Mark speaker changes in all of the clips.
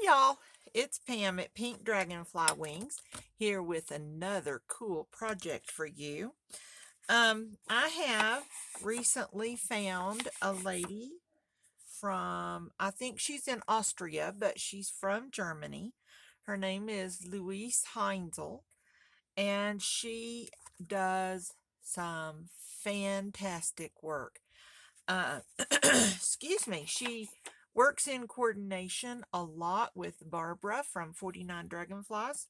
Speaker 1: y'all, it's Pam at Pink Dragonfly Wings here with another cool project for you. I have recently found a lady from, I think she's in Austria, but she's from Germany. Her name is Luise Henizel, and she does some fantastic work. Excuse me, she works in coordination a lot with Barbara from 49 Dragonflies.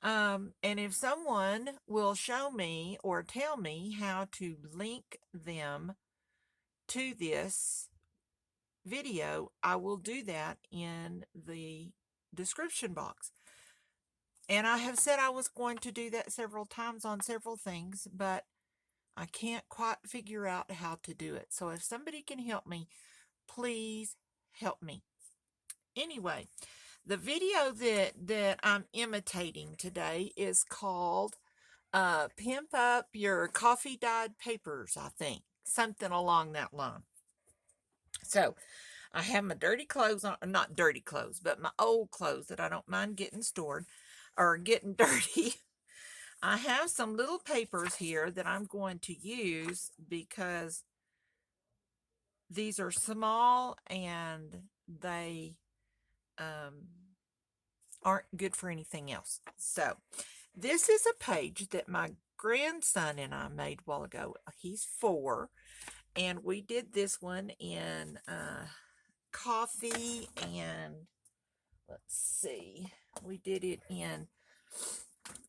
Speaker 1: And if someone will show me or tell me how to link them to this video, I will do that in the description box. And I have said I was going to do that several times on several things, but I can't quite figure out how to do it. So if somebody can help me, please help me. Anyway, the video that I'm imitating today is called Pimp Up Your Coffee Dyed Papers, I think. Something along that line. So I have my dirty clothes on, not dirty clothes, but my old clothes that I don't mind getting stored or getting dirty. I have some little papers here that I'm going to use because these are small and they um, aren't good for anything else. So this is a page that my grandson and I made a while ago. He's 4, and we did this one in coffee, and let's see, we did it in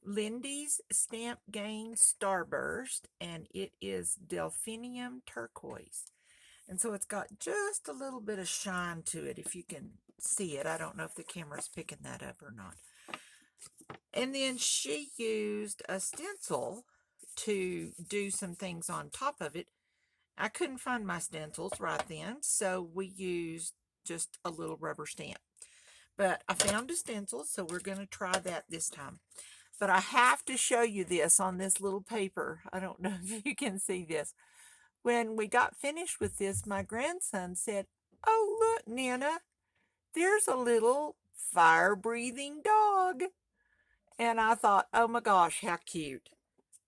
Speaker 1: Lindy's Stamp Gain Starburst, and it is Delphinium Turquoise. And so it's got just a little bit of shine to it, if you can see it. I don't know if the camera's picking that up or not. And then she used a stencil to do some things on top of it. I couldn't find my stencils right then, so we used just a little rubber stamp. But I found a stencil, so we're going to try that this time. But I have to show you this on this little paper. I don't know if you can see this. When we got finished with this, my grandson said, "Oh, look, Nana, there's a little fire-breathing dog." And I thought, oh my gosh, how cute.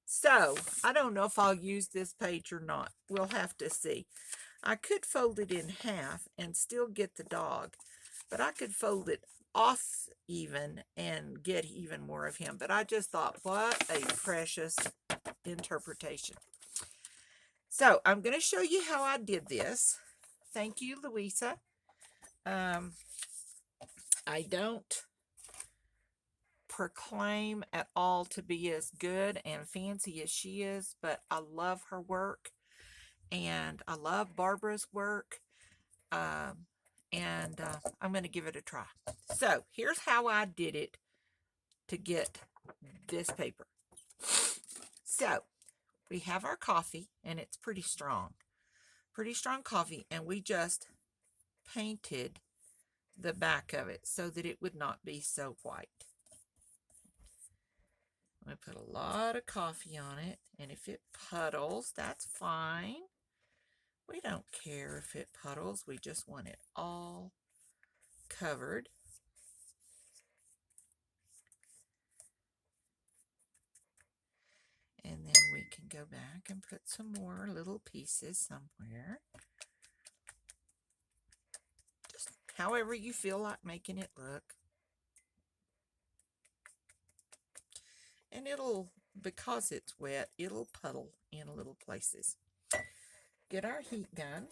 Speaker 1: So, I don't know if I'll use this page or not. We'll have to see. I could fold it in half and still get the dog, but I could fold it off even and get even more of him. But I just thought, what a precious interpretation. So, I'm going to show you how I did this. Thank you, Luise. I don't proclaim at all to be as good and fancy as she is, but I love her work, and I love Barbara's work, and I'm going to give it a try. So here's how I did it to get this paper. So we have our coffee, and it's pretty strong coffee, and we just painted the back of it so that it would not be so white. I put a lot of coffee on it, and if it puddles, that's fine. We don't care if it puddles. We just want it all covered. And then we can go back and put some more little pieces somewhere. Just however you feel like making it look. And it'll, because it's wet, it'll puddle in little places. Get our heat gun.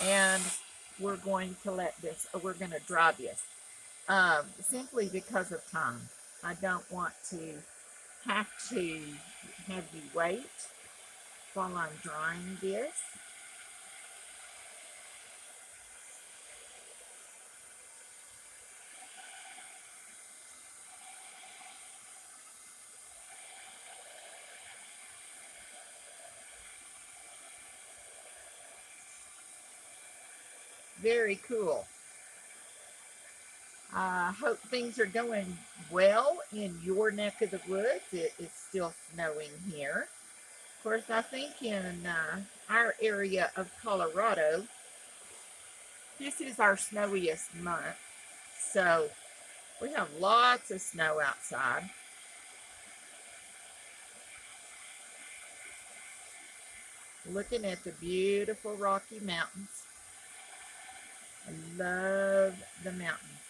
Speaker 1: And we're going to we're going to dry this. Simply because of time. I don't want to have you wait while I'm drying this. Very cool. I hope things are going well in your neck of the woods. It is still snowing here. Of course, I think in our area of Colorado, This is our snowiest month, so we have lots of snow outside. Looking at the beautiful Rocky Mountains. I love the mountains.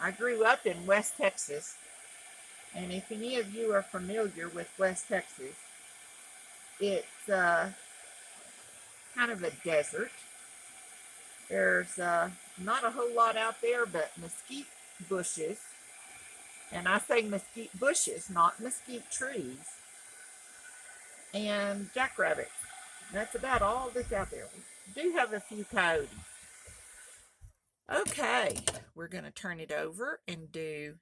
Speaker 1: I grew up in West Texas, and if any of you are familiar with West Texas, it's kind of a desert. There's not a whole lot out there but mesquite bushes, and I say mesquite bushes, not mesquite trees, and jackrabbits. That's about all that's out there. We do have a few coyotes. Okay, we're going to turn it over and do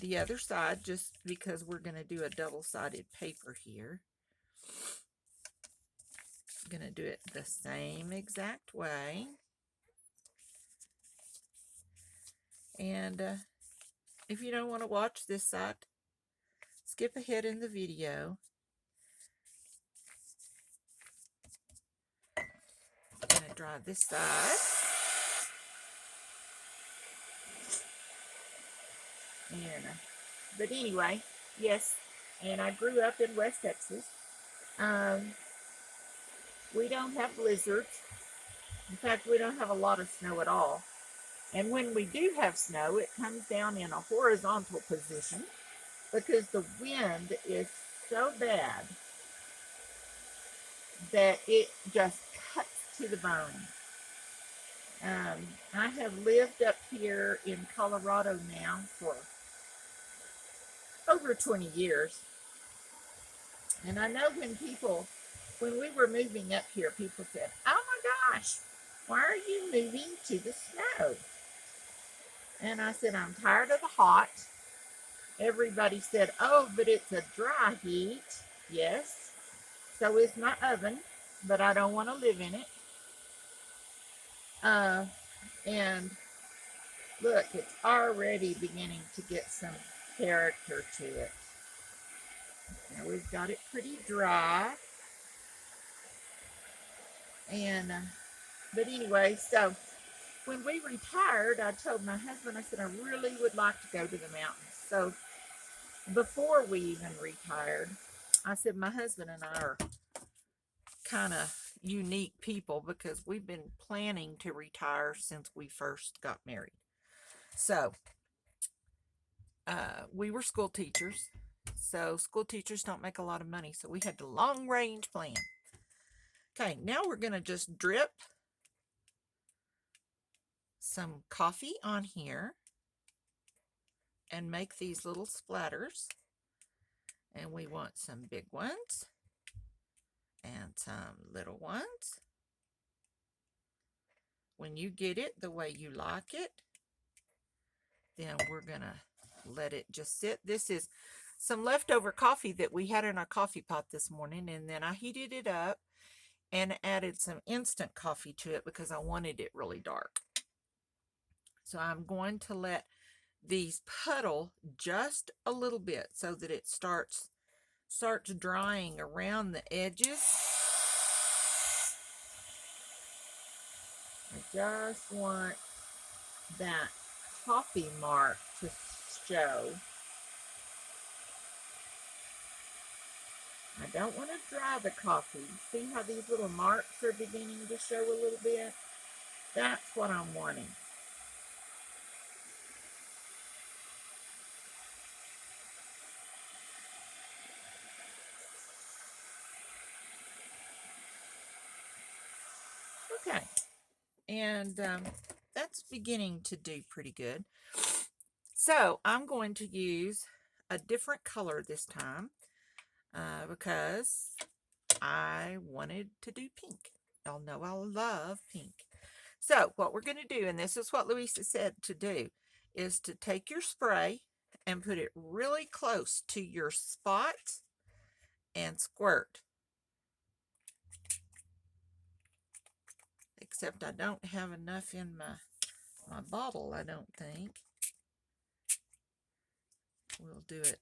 Speaker 1: the other side just because we're going to do a double-sided paper here. I'm going to do it the same exact way. And if you don't want to watch this side, skip ahead in the video. I'm going to draw this side. And, but anyway, yes, and I grew up in West Texas. We don't have blizzards. In fact, we don't have a lot of snow at all. And when we do have snow, it comes down in a horizontal position because the wind is so bad that it just cuts to the bone. I have lived up here in Colorado now for over 20 years. And I know when we were moving up here, people said, "Oh my gosh, why are you moving to the snow?" And I said, "I'm tired of the hot." Everybody said, "Oh, but it's a dry heat." Yes, so is my oven, but I don't want to live in it. And look, it's already beginning to get some character to it. Now we've got it pretty dry. And, but anyway, so when we retired, I told my husband, I said, I really would like to go to the mountains. So before we even retired, I said, my husband and I are kind of unique people because we've been planning to retire since we first got married. So we were school teachers. So school teachers don't make a lot of money. So we had the long range plan. Okay, now we're going to just drip some coffee on here and make these little splatters. And we want some big ones and some little ones. When you get it the way you like it, then we're gonna let it just sit. This is some leftover coffee that we had in our coffee pot this morning, and then I heated it up and added some instant coffee to it because I wanted it really dark. So I'm going to let these puddle just a little bit so that it starts drying around the edges. I just want that coffee mark to show. I don't want to dry the coffee. See how these little marks are beginning to show a little bit? That's what I'm wanting. Okay, and that's beginning to do pretty good. So I'm going to use a different color this time because I wanted to do pink. Y'all know I love pink. So what we're going to do, and this is what Luise said to do, is to take your spray and put it really close to your spot and squirt. Except I don't have enough in my bottle, I don't think. We'll do it.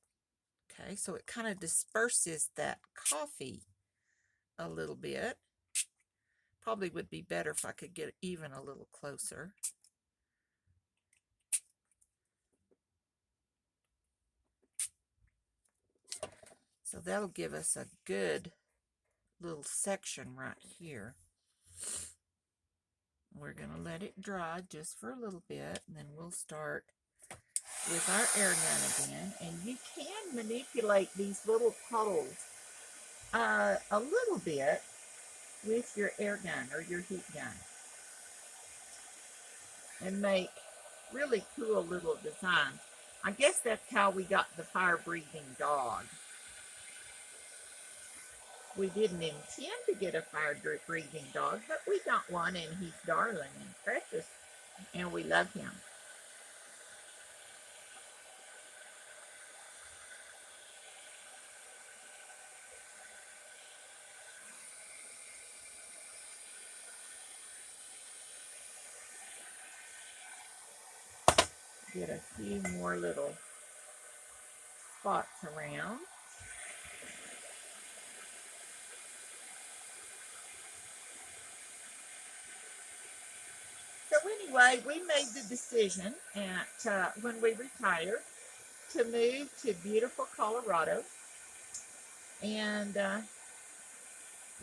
Speaker 1: Okay, so it kind of disperses that coffee a little bit. Probably would be better if I could get even a little closer. So that'll give us a good little section right here. We're going to let it dry just for a little bit, and then we'll start with our air gun again. And you can manipulate these little puddles a little bit with your air gun or your heat gun and make really cool little designs. I guess that's how we got the fire-breathing dog. We didn't intend to get a fire-breathing dog, but we got one, and he's darling and precious, and we love him. Get a few more little spots around. So anyway, we made the decision at when we retired to move to beautiful Colorado, and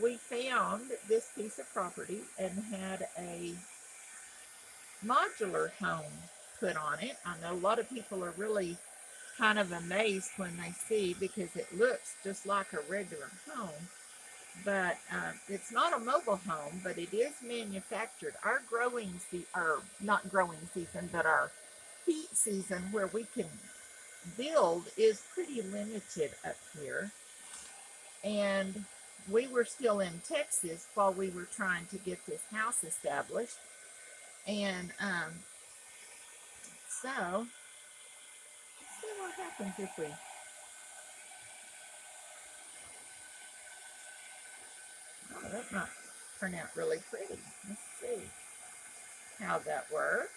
Speaker 1: we found this piece of property and had a modular home put on it. I know a lot of people are really kind of amazed when they see, because it looks just like a regular home, but it's not a mobile home, but it is manufactured. Our not growing season, but our heat season where we can build is pretty limited up here. And we were still in Texas while we were trying to get this house established. And so, let's see what happens if we... Oh, that might turn out really pretty. Let's see how that works.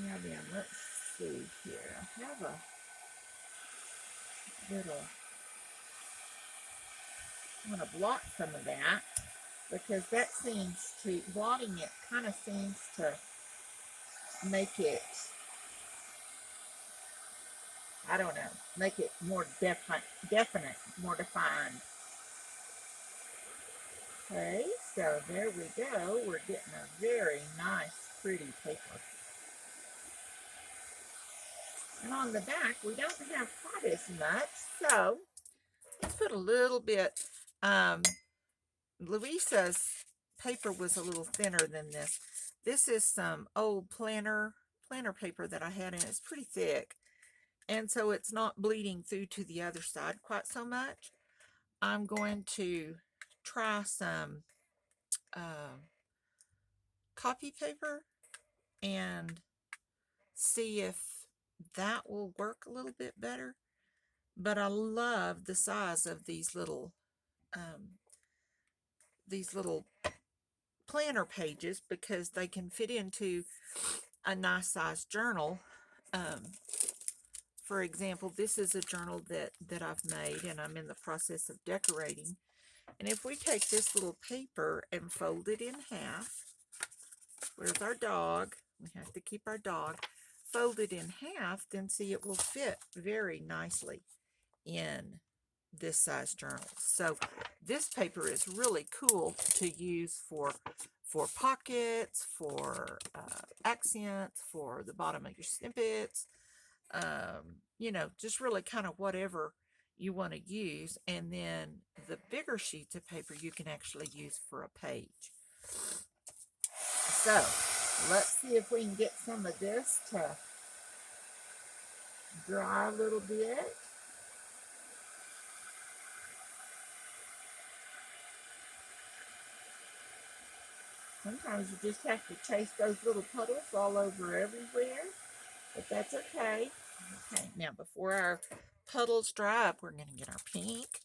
Speaker 1: Now then, let's see here. I have a little... I'm going to blot some of that, because that seems to, blotting it kind of seems to make it, I don't know, make it more definite, more defined. Okay, so there we go. We're getting a very nice, pretty paper. And on the back, we don't have quite as much, so let's put a little bit. Luisa's paper was a little thinner than this. This is some old planner paper that I had, and it's pretty thick. And so it's not bleeding through to the other side quite so much. I'm going to try some copy paper and see if that will work a little bit better. But I love the size of these little planner pages, because they can fit into a nice size journal. For example, this is a journal that I've made, and I'm in the process of decorating. And if we take this little paper and fold it in half, where's our dog? We have to keep our dog. Fold it in half, then see, it will fit very nicely in this size journal. So this paper is really cool to use for pockets, for accents, for the bottom of your snippets, you know, just really kind of whatever you want to use. And then the bigger sheets of paper you can actually use for a page. So let's see if we can get some of this to dry a little bit. Sometimes you just have to chase those little puddles all over everywhere, but that's okay. Okay, now before our puddles dry up, we're going to get our pink.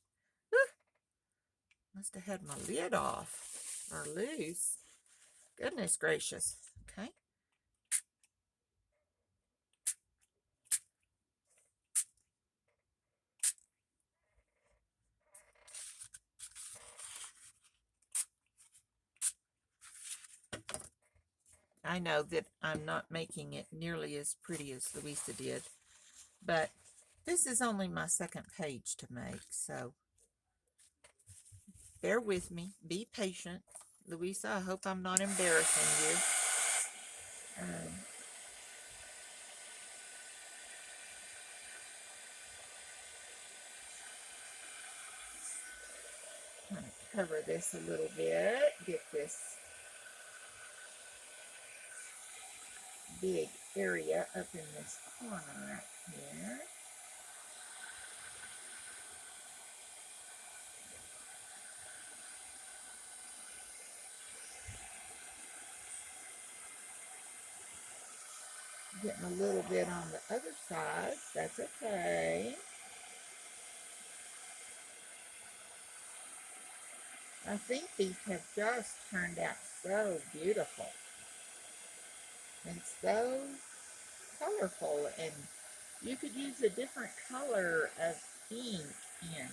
Speaker 1: Must have had my lid off or loose. Goodness gracious. Okay. I know that I'm not making it nearly as pretty as Luisa did, but this is only my second page to make, so bear with me. Be patient. Luisa, I hope I'm not embarrassing you. Kind of cover this a little bit. Get this big area up in this corner right here. Getting a little bit on the other side. That's okay. I think these have just turned out so beautiful and so colorful, and you could use a different color of ink and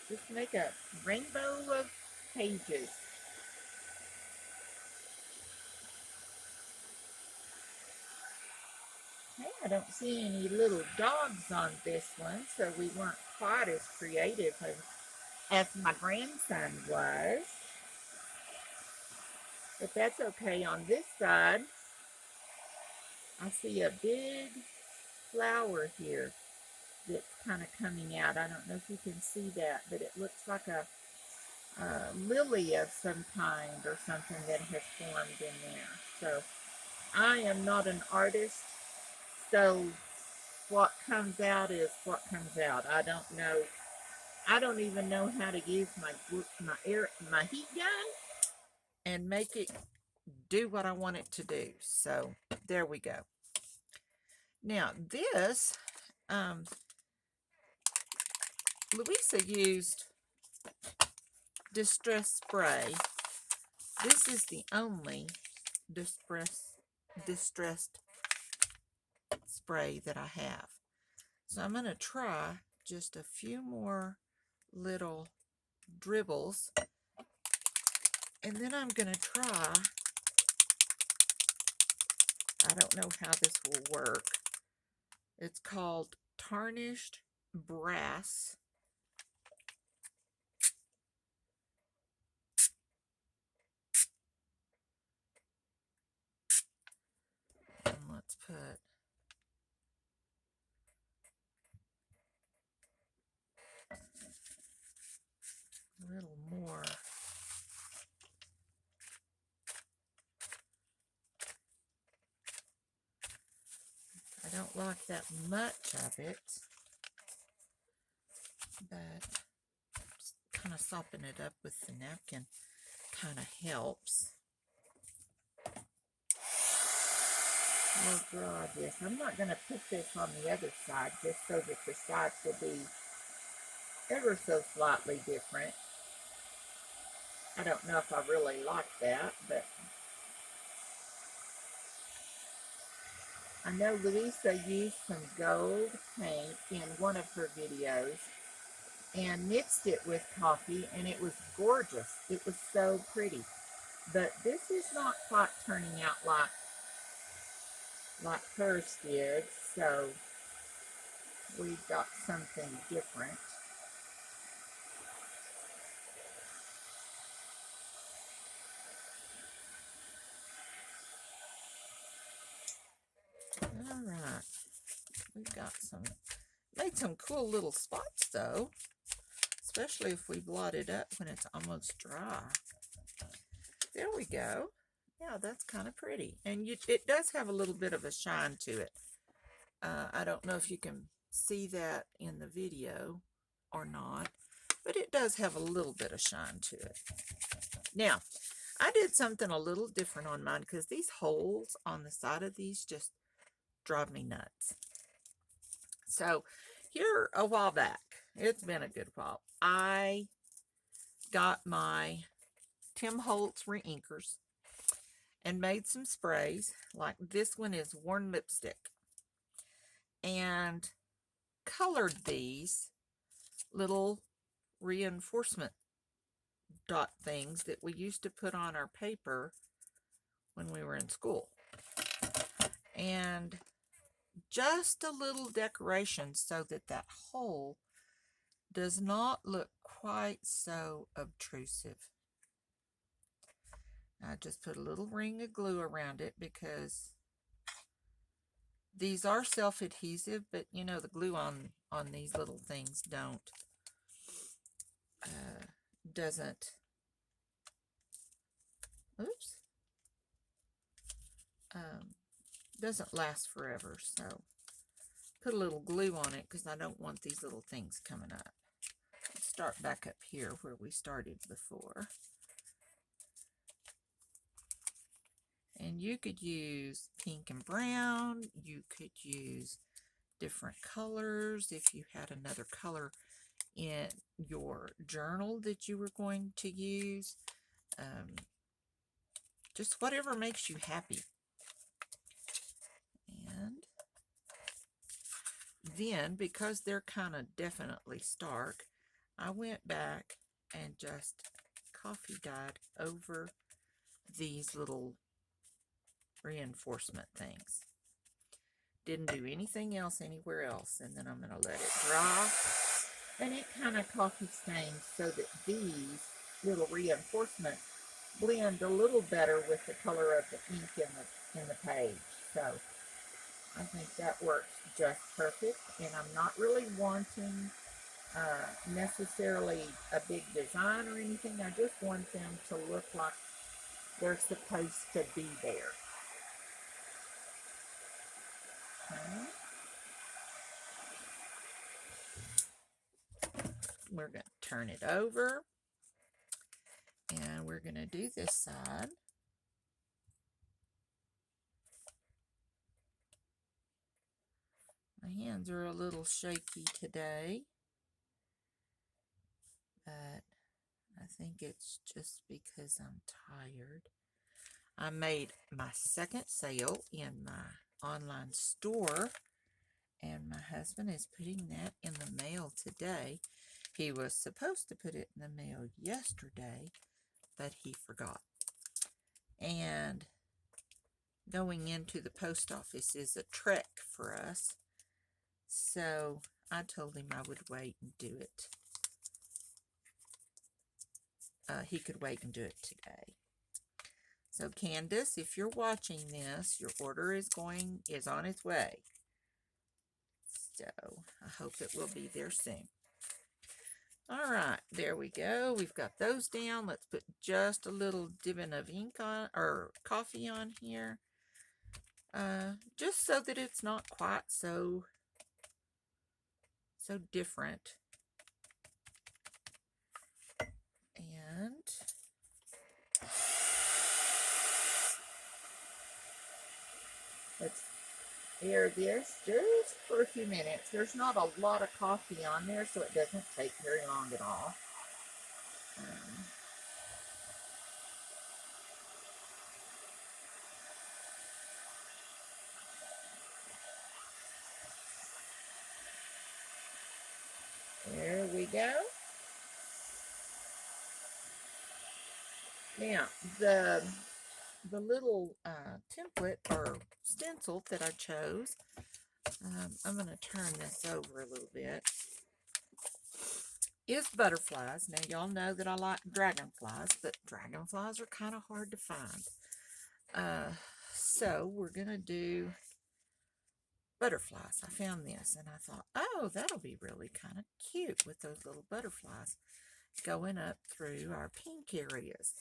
Speaker 1: just make a rainbow of pages. Hey, I don't see any little dogs on this one, so we weren't quite as creative as my grandson was. But that's okay. On this side, I see a big flower here that's kind of coming out. I don't know if you can see that, but it looks like a lily of some kind or something that has formed in there. So I am not an artist, so what comes out is what comes out. I don't know. I don't even know how to use my heat gun and make it do what I want it to do. So there we go. Now this, Luisa used distress spray. This is the only distressed spray that I have. So I'm going to try just a few more little dribbles, and then I'm going to try, I don't know how this will work. It's called tarnished brass. And let's put a little more. I don't like that much of it, but just kind of sopping it up with the napkin kind of helps. We'll draw this. I'm not going to put this on the other side just so that the sides will be ever so slightly different. I don't know if I really like that, but I know Luisa used some gold paint in one of her videos and mixed it with coffee, and it was gorgeous. It was so pretty. But this is not quite turning out like hers did, so we've got something different. All right, we've got made some cool little spots though, especially if we blot it up when it's almost dry. There we go. Yeah, that's kind of pretty, and it does have a little bit of a shine to it. I don't know if you can see that in the video or not, but it does have a little bit of shine to it. Now, I did something a little different on mine because these holes on the side of these just drive me nuts. So here a while back, it's been a good while, I got my Tim Holtz reinkers and made some sprays. Like this one is worn lipstick, and colored these little reinforcement dot things that we used to put on our paper when we were in school. And just a little decoration so that that hole does not look quite so obtrusive. I just put a little ring of glue around it because these are self-adhesive, but you know the glue on these little things doesn't oops doesn't last forever. So put a little glue on it because I don't want these little things coming up. Let's start back up here where we started before. And you could use pink and brown. You could use different colors if you had another color in your journal that you were going to use. Just whatever makes you happy. And then, because they're kind of definitely stark, I went back and just coffee dyed over these little reinforcement things. Didn't do anything else anywhere else. And then I'm going to let it dry. And it kind of coffee stains so that these little reinforcements blend a little better with the color of the ink in the page. So I think that works just perfect. And I'm not really wanting necessarily a big design or anything. I just want them to look like they're supposed to be there. Okay. We're going to turn it over, and we're going to do this side. My hands are a little shaky today, but I think it's just because I'm tired. I made my second sale in my online store, and my husband is putting that in the mail today. He was supposed to put it in the mail yesterday, but he forgot. And going into the post office is a trek for us. So I told him I would wait and do it. He could wait and do it today. So Candace, if you're watching this, your order is on its way. So I hope it will be there soon. All right, there we go. We've got those down. Let's put just a little dibbing of ink on, or coffee on here. Just so that it's not quite so different. And let's air this just for a few minutes. There's not a lot of coffee on there, so it doesn't take very long at all. There we go. Now, the little template or stencil that I chose, I'm going to turn this over a little bit, is butterflies. Now, y'all know that I like dragonflies, but dragonflies are kind of hard to find. So we're going to do butterflies. I found this and I thought, oh, that'll be really kind of cute with those little butterflies going up through our pink areas.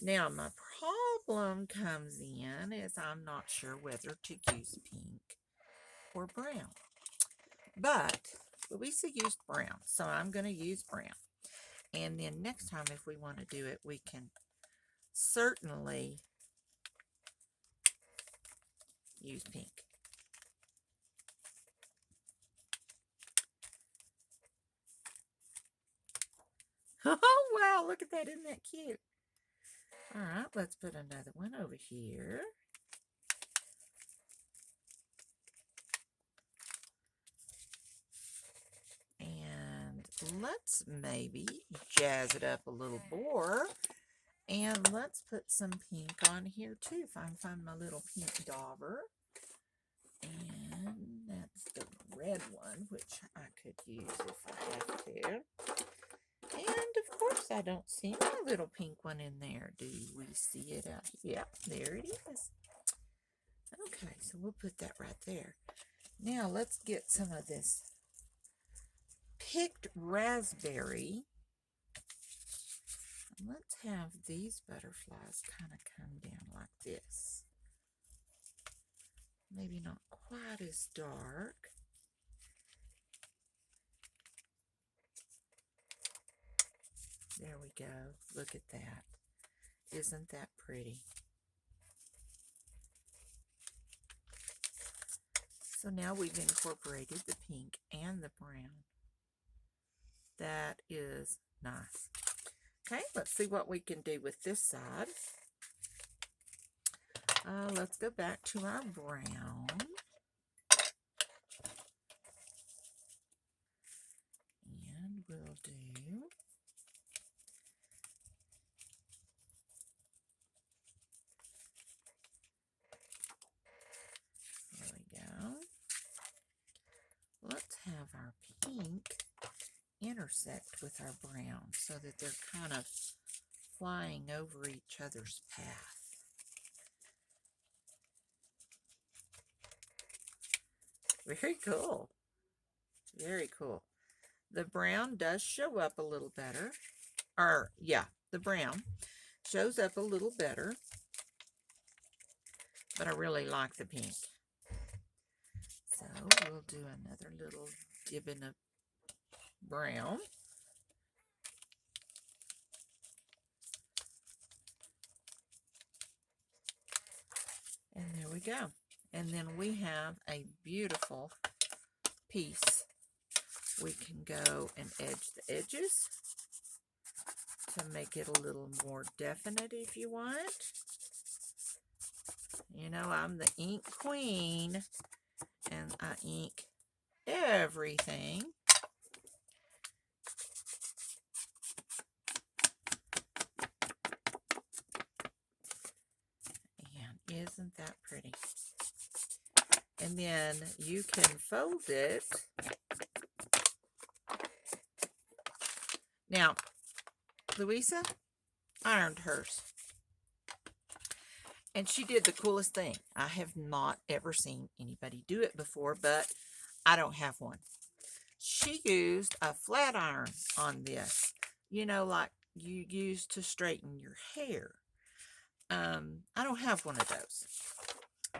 Speaker 1: Now, my problem comes in is I'm not sure whether to use pink or brown. But Luise used brown, so I'm going to use brown. And then next time, if we want to do it, we can certainly use pink. Oh, wow, look at that. Isn't that cute? All right, let's put another one over here. And let's maybe jazz it up a little more. And let's put some pink on here too, if I can find my little pink dauber. And that's the red one, which I could use if I have to. And of course, I don't see my little pink one in there. Do we see it out here? Yep, there it is. Okay, so we'll put that right there. Now let's get some of this picked raspberry. Let's have these butterflies kind of come down like this. Maybe not quite as dark. There we go. Look at that. Isn't that pretty? So now we've incorporated the pink and the brown. That is nice. Okay, let's see what we can do with this side. Let's go back to our brown. And we'll do there we go. Let's have our pink intersect with our brown so that they're kind of flying over each other's path. Very cool. Very cool. The brown does show up a little better. Or, yeah, the brown shows up a little better. But I really like the pink. So we'll do another little dib in of brown. And there we go. And then we have a beautiful piece. We can go and edge the edges to make it a little more definite if you want. You know, I'm the ink queen and I ink everything. And isn't that pretty? And then you can fold it. Now, Luise ironed hers. And she did the coolest thing. I have not ever seen anybody do it before, but I don't have one. She used a flat iron on this. You know, like you use to straighten your hair. I don't have one of those.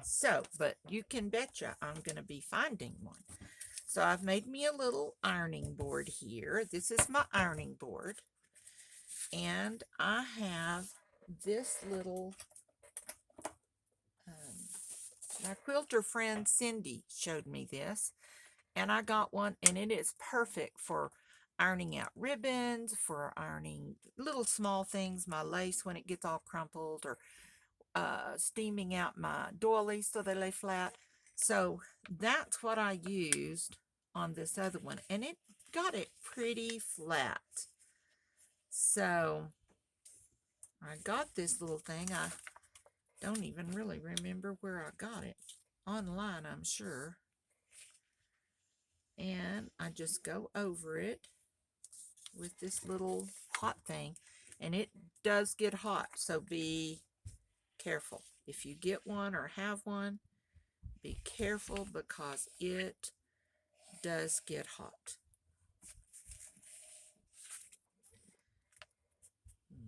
Speaker 1: So, but you can betcha I'm going to be finding one. So I've made me a little ironing board here. This is my ironing board. And I have this little, my quilter friend Cindy showed me this. And I got one, and it is perfect for ironing out ribbons, for ironing little small things, my lace when it gets all crumpled, or steaming out my doilies so they lay flat. So that's what I used on this other one, and it got it pretty flat. So I got this little thing. I don't even really remember where I got it. Online, I'm sure. And I just go over it with this little hot thing, and it does get hot, so be careful. If you get one or have one, be careful because it does get hot.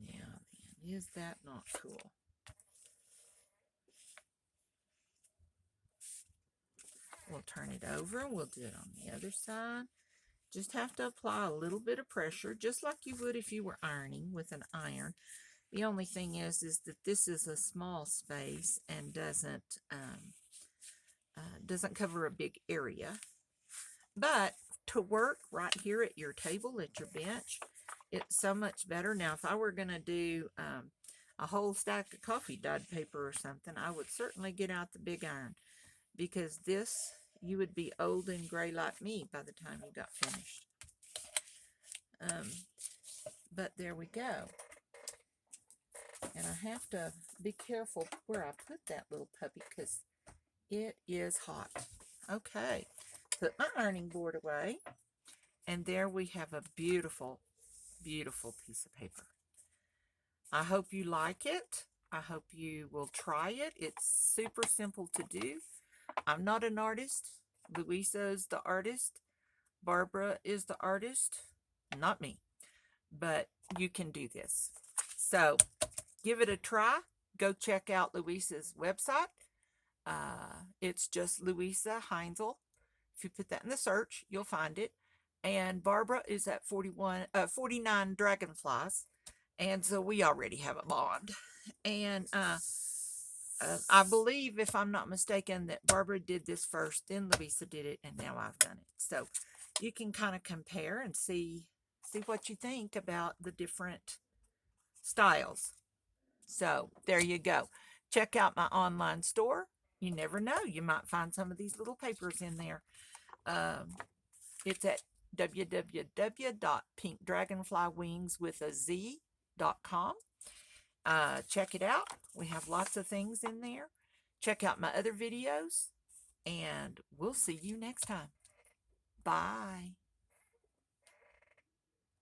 Speaker 1: Now then, is that not cool? We'll turn it over and we'll do it on the other side. Just have to apply a little bit of pressure, just like you would if you were ironing with an iron. The only thing is that this is a small space and doesn't cover a big area. But to work right here at your table, at your bench, it's so much better. Now, if I were going to do a whole stack of coffee dyed paper or something, I would certainly get out the big iron, because this, you would be old and gray like me by the time you got finished. But there we go. And I have to be careful where I put that little puppy, because it is hot. Okay, put my ironing board away. And there we have a beautiful, beautiful piece of paper. I hope you like it. I hope you will try it. It's super simple to do. I'm not an artist. Luise is the artist. Barbara is the artist. Not me. But you can do this. So give it a try. Go check out Luise's website. It's just Luise Henizel. If you put that in the search, you'll find it. And Barbara is at 49 Dragonflies. And so we already have a bond. And I believe, if I'm not mistaken, that Barbara did this first, then Luise did it, and now I've done it. So you can kind of compare and see what you think about the different styles. So there you go. Check out my online store. You never know, you might find some of these little papers in there. It's at www.pinkdragonflywings.com. Check it out. We have lots of things in there. Check out my other videos, and we'll see you next time. Bye.